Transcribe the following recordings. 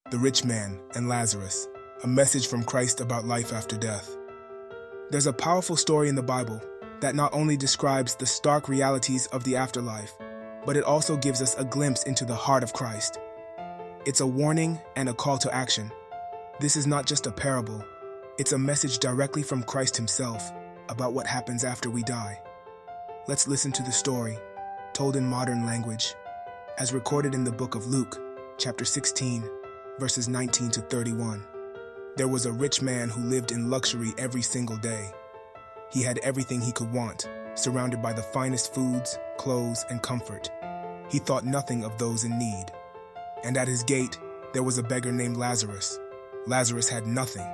the rich man, and Lazarus, a message from Christ about life after death. There's a powerful story in the Bible that not only describes the stark realities of the afterlife, but it also gives us a glimpse into the heart of Christ. It's a warning and a call to action. This is not just a parable, it's a message directly from Christ himself about what happens after we die. Let's listen to the story, told in modern language, as recorded in the book of Luke, chapter 16, verses 19 to 31. There was a rich man who lived in luxury every single day. He had everything he could want, surrounded by the finest foods, clothes, and comfort. He thought nothing of those in need. And at his gate, there was a beggar named Lazarus. Lazarus had nothing.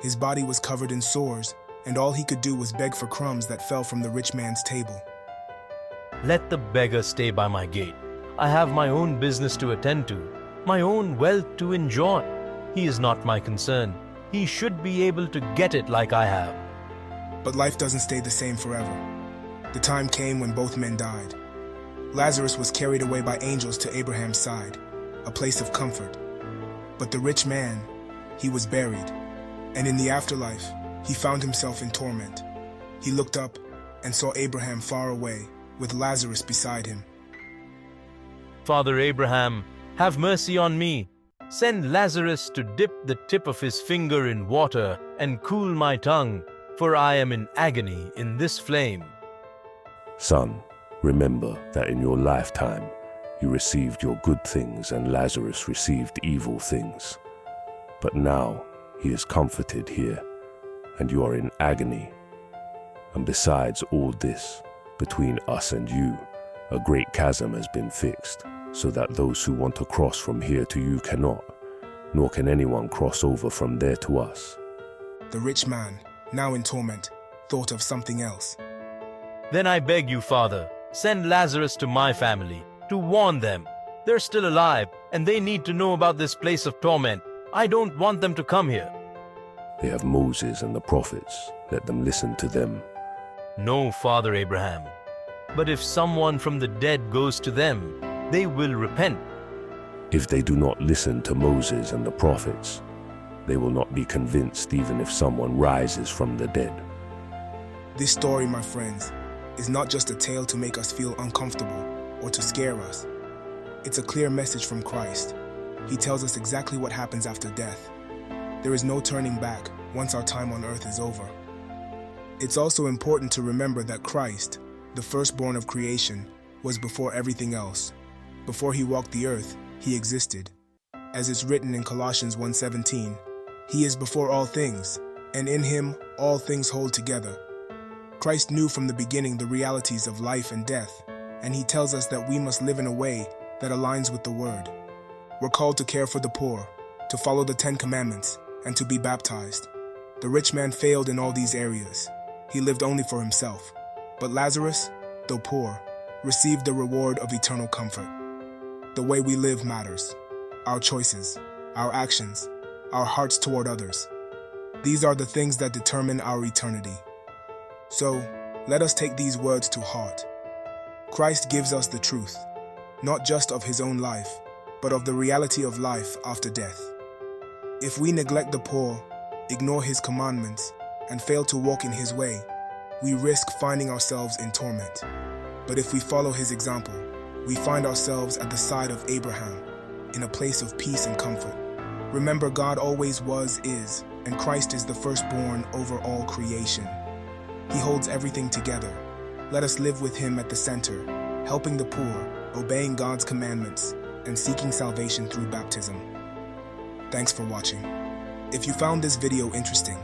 His body was covered in sores, and all he could do was beg for crumbs that fell from the rich man's table. Let the beggar stay by my gate. I have my own business to attend to, my own wealth to enjoy. He is not my concern. He should be able to get it like I have. But life doesn't stay the same forever. The time came when both men died. Lazarus was carried away by angels to Abraham's side, a place of comfort. But the rich man, he was buried, and in the afterlife, he found himself in torment. He looked up and saw Abraham far away, with Lazarus beside him. Father Abraham, have mercy on me. Send Lazarus to dip the tip of his finger in water and cool my tongue, for I am in agony in this flame. Son, remember that in your lifetime you received your good things and Lazarus received evil things. But now he is comforted here, and you are in agony. And besides all this, between us and you, a great chasm has been fixed, so that those who want to cross from here to you cannot, nor can anyone cross over from there to us. The rich man, now in torment, thought of something else. Then I beg you, Father, send Lazarus to my family, to warn them. They're still alive, and they need to know about this place of torment. I don't want them to come here. They have Moses and the prophets. Let them listen to them. No, Father Abraham. But if someone from the dead goes to them, they will repent. If they do not listen to Moses and the prophets, they will not be convinced even if someone rises from the dead. This story, my friends, is not just a tale to make us feel uncomfortable or to scare us. It's a clear message from Christ. He tells us exactly what happens after death. There is no turning back once our time on earth is over. It's also important to remember that Christ, the firstborn of creation, was before everything else. Before he walked the earth, he existed. As it's written in Colossians 1:17, he is before all things, and in him all things hold together. Christ knew from the beginning the realities of life and death, and he tells us that we must live in a way that aligns with the Word. We're called to care for the poor, to follow the 10 Commandments, and to be baptized. The rich man failed in all these areas. He lived only for himself. But Lazarus, though poor, received the reward of eternal comfort. The way we live matters. Our choices, our actions, our hearts toward others. These are the things that determine our eternity. So, let us take these words to heart. Christ gives us the truth, not just of his own life, but of the reality of life after death. If we neglect the poor, ignore his commandments, and fail to walk in his way, we risk finding ourselves in torment. But if we follow his example, we find ourselves at the side of Abraham, in a place of peace and comfort. Remember, God always was, is, and Christ is the firstborn over all creation. He holds everything together. Let us live with him at the center, helping the poor, obeying God's commandments, and seeking salvation through baptism. Thanks for watching. If you found this video interesting,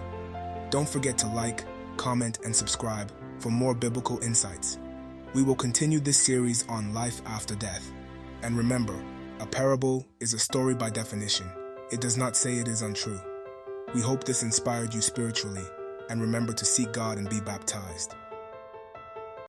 don't forget to like, comment, and subscribe for more biblical insights. We will continue this series on life after death. And remember, a parable is a story by definition. It does not say it is untrue. We hope this inspired you spiritually, and remember to seek God and be baptized.